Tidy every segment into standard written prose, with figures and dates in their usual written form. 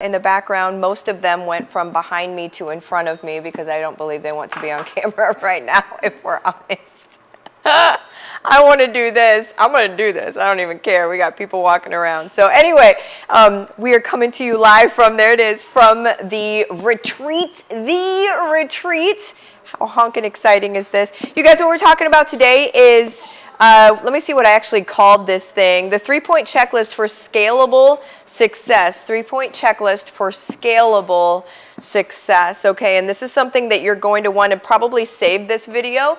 in the background. Most of them went from behind me to in front of me because I don't believe they want to be on camera right now, if we're honest. I want to do this. I'm going to do this. I don't even care. We got people walking around. So anyway, we are coming to you live from, there it is, from the retreat. The retreat. How honking exciting is this? You guys, what we're talking about today is, let me see what I actually called this thing. The 3-point checklist for scalable success. 3-point checklist for scalable success. Okay, and this is something that you're going to want to probably save this video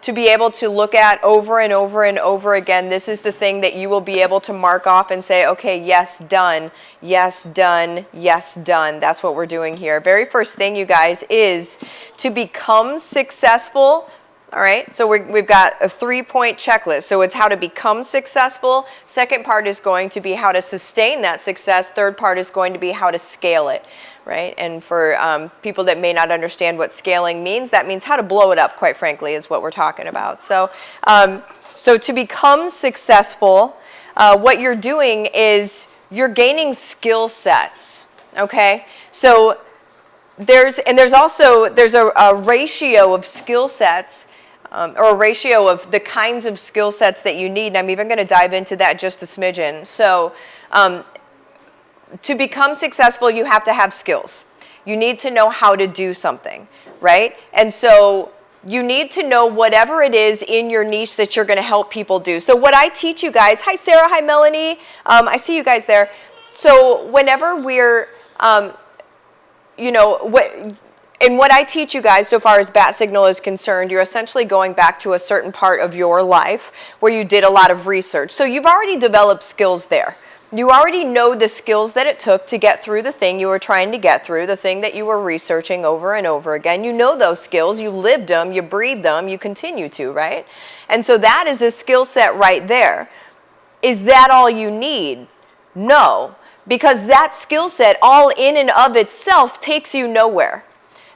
to be able to look at over and over and over again. This is the thing that you will be able to mark off and say, okay, yes, done, yes, done, yes, done. That's what we're doing here. Very first thing, you guys, is to become successful. All right, so we've got a 3-point checklist. So it's how to become successful. Second part is going to be how to sustain that success. Third part is going to be how to scale it, right? And for people that may not understand what scaling means, that means how to blow it up, quite frankly, is what we're talking about. So, so to become successful, what you're doing is you're gaining skill sets, okay? So there's a ratio of skill sets, or a ratio of the kinds of skill sets that you need, and I'm even going to dive into that just a smidgen. So to become successful, you have to have skills. You need to know how to do something, right? And so you need to know whatever it is in your niche that you're going to help people do. So what I teach you guys, hi Sarah, hi Melanie, I see you guys there. So whenever we're, what I teach you guys so far as bat signal is concerned, you're essentially going back to a certain part of your life where you did a lot of research. So you've already developed skills there. You already know the skills that it took to get through the thing you were trying to get through, the thing that you were researching over and over again. You know those skills, you lived them, you breathed them, you continue to, right? And so that is a skill set right there. Is that all you need? No, because that skill set all in and of itself takes you nowhere.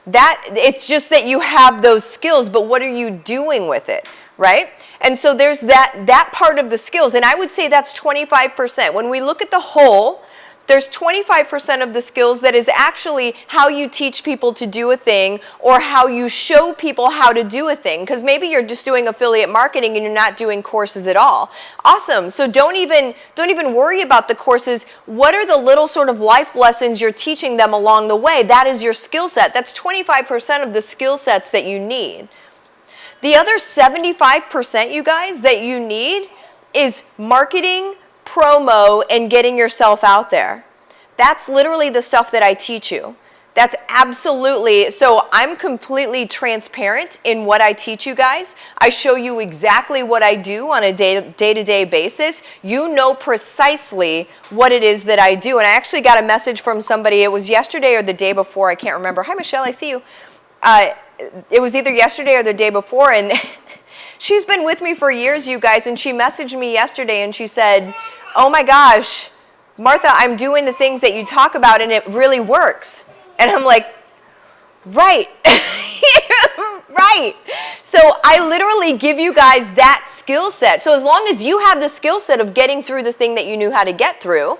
It's just that you have those skills, but what are you doing with it, right? And so there's that part of the skills, and I would say that's 25%. When we look at the whole, there's 25% of the skills that is actually how you teach people to do a thing or how you show people how to do a thing, because maybe you're just doing affiliate marketing and you're not doing courses at all. Awesome. So don't even worry about the courses. What are the little sort of life lessons you're teaching them along the way? That is your skill set. That's 25% of the skill sets that you need. The other 75%, you guys, that you need is marketing, promo, and getting yourself out there. That's literally the stuff that I teach you. That's absolutely, so I'm completely transparent in what I teach you guys. I show you exactly what I do on a day-to-day basis. You know precisely what it is that I do. And I actually got a message from somebody, it was yesterday or the day before, I can't remember. Hi, Michelle, I see you. It was either yesterday or the day before, and she's been with me for years, you guys, and she messaged me yesterday and she said, oh my gosh, Martha, I'm doing the things that you talk about and it really works. And I'm like, right, right. So I literally give you guys that skill set. So as long as you have the skill set of getting through the thing that you knew how to get through,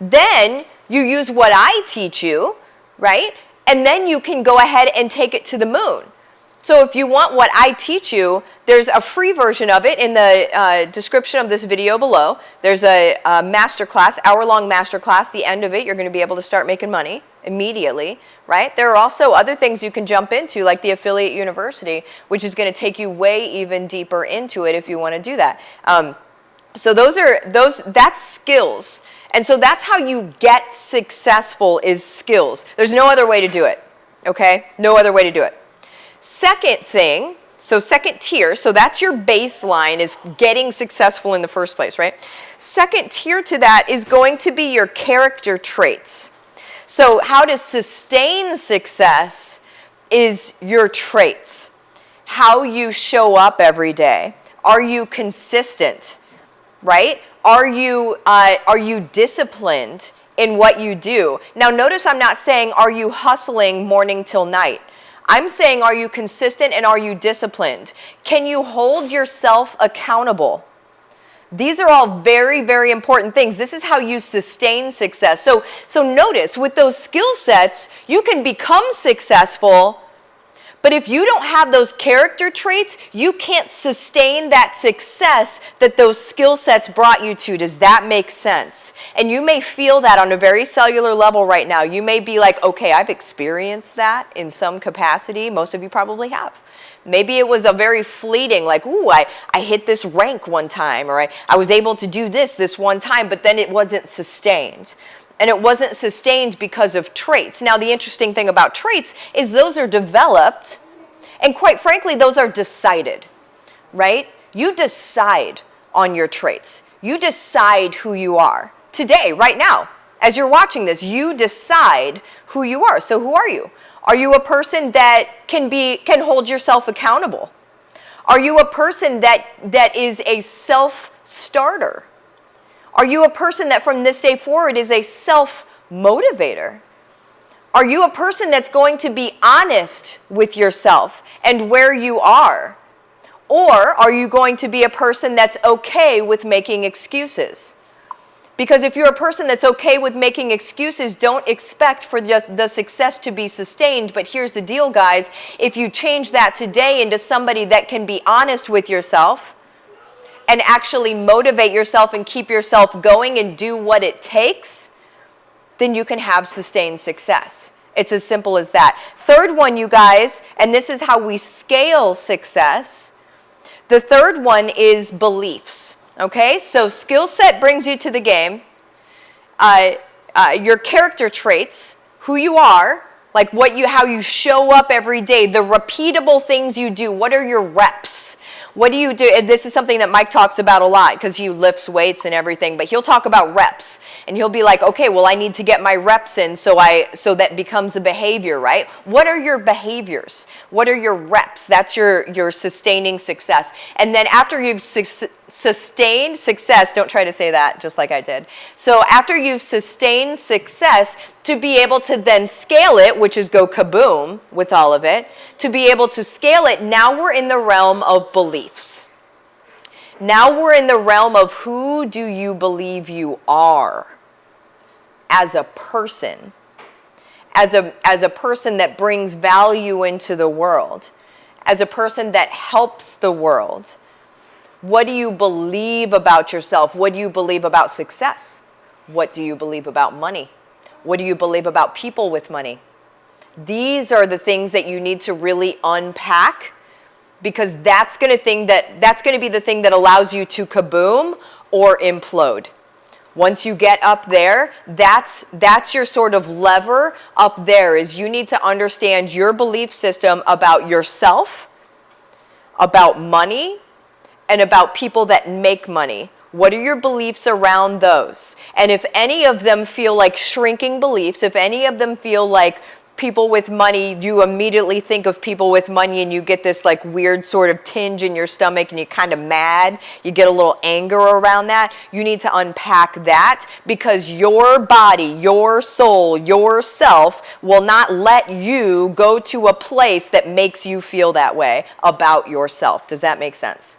then you use what I teach you, right? And then you can go ahead and take it to the moon. So if you want what I teach you, there's a free version of it in the description of this video below. There's a masterclass, hour-long masterclass. The end of it, you're going to be able to start making money immediately, right? There are also other things you can jump into, like the Affiliate University, which is going to take you way even deeper into it if you want to do that. So that's skills. And so that's how you get successful, is skills. There's no other way to do it, okay? No other way to do it. Second thing, so second tier, so that's your baseline, is getting successful in the first place, right? Second tier to that is going to be your character traits. So how to sustain success is your traits. How you show up every day. Are you consistent, right? Are you disciplined in what you do? Now notice I'm not saying are you hustling morning till night. I'm saying are you consistent and are you disciplined? Can you hold yourself accountable? These are all very, very important things. This is how you sustain success. So notice, with those skill sets, you can become successful, but if you don't have those character traits, you can't sustain that success that those skill sets brought you to. Does that make sense? And you may feel that on a very cellular level right now. You may be like, okay, I've experienced that in some capacity. Most of you probably have. Maybe it was a very fleeting, like, ooh, I hit this rank one time, or I was able to do this one time, but then it wasn't sustained. And it wasn't sustained because of traits. Now, the interesting thing about traits is those are developed, and quite frankly, those are decided, right? You decide on your traits. You decide who you are. Today, right now, as you're watching this, you decide who you are. So who are you? Are you a person that can hold yourself accountable? Are you a person that is a self-starter? Are you a person that from this day forward is a self-motivator? Are you a person that's going to be honest with yourself and where you are? Or are you going to be a person that's okay with making excuses? Because if you're a person that's okay with making excuses, don't expect for the success to be sustained. But here's the deal, guys. If you change that today into somebody that can be honest with yourself and actually motivate yourself and keep yourself going and do what it takes, then you can have sustained success. It's as simple as that. Third one, you guys, and this is how we scale success. The third one is beliefs. Okay, so skill set brings you to the game. Your character traits, who you are, like how you show up every day, the repeatable things you do. What are your reps? What do you do? And this is something that Mike talks about a lot because he lifts weights and everything, but he'll talk about reps. And he'll be like, okay, well, I need to get my reps in so that becomes a behavior, right? What are your behaviors? What are your reps? That's your sustaining success. And then after you've sustained success, don't try to say that just like I did. So after you've sustained success, to be able to then scale it, which is go kaboom with all of it, to be able to scale it, now we're in the realm of beliefs. Now we're in the realm of who do you believe you are as a person, as a person that brings value into the world, as a person that helps the world. What do you believe about yourself? What do you believe about success? What do you believe about money? What do you believe about people with money? These are the things that you need to really unpack, because that's going to be the thing that allows you to kaboom or implode. Once you get up there, that's your sort of lever up there, is you need to understand your belief system about yourself, about money, and about people that make money. What are your beliefs around those? And if any of them feel like shrinking beliefs, if any of them feel like people with money, you immediately think of people with money and you get this like weird sort of tinge in your stomach and you're kind of mad, you get a little anger around that, you need to unpack that, because your body, your soul, yourself will not let you go to a place that makes you feel that way about yourself. Does that make sense?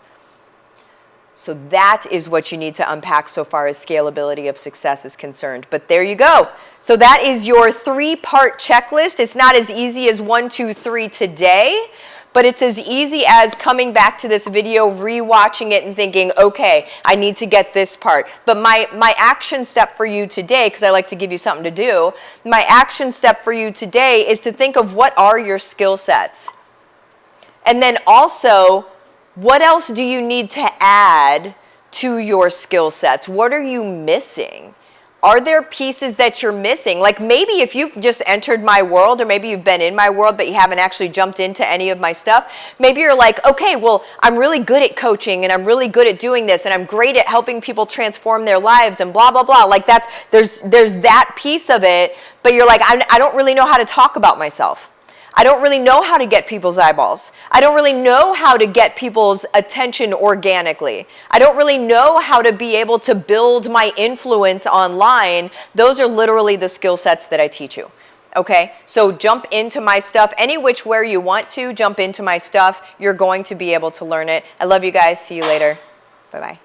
So that is what you need to unpack so far as scalability of success is concerned. But there you go. So that is your 3-part checklist. It's not as easy as 1, 2, 3 today, but it's as easy as coming back to this video, rewatching it and thinking, okay, I need to get this part. But my action step for you today, because I like to give you something to do, my action step for you today is to think of what are your skill sets. And then also, what else do you need to add to your skill sets? What are you missing? Are there pieces that you're missing? Like maybe if you've just entered my world, or maybe you've been in my world, but you haven't actually jumped into any of my stuff. Maybe you're like, okay, well, I'm really good at coaching and I'm really good at doing this and I'm great at helping people transform their lives and blah, blah, blah. Like there's that piece of it, but you're like, I don't really know how to talk about myself. I don't really know how to get people's eyeballs. I don't really know how to get people's attention organically. I don't really know how to be able to build my influence online. Those are literally the skill sets that I teach you. Okay, so jump into my stuff any which where you want to. Jump into my stuff. You're going to be able to learn it. I love you guys. See you later. Bye-bye.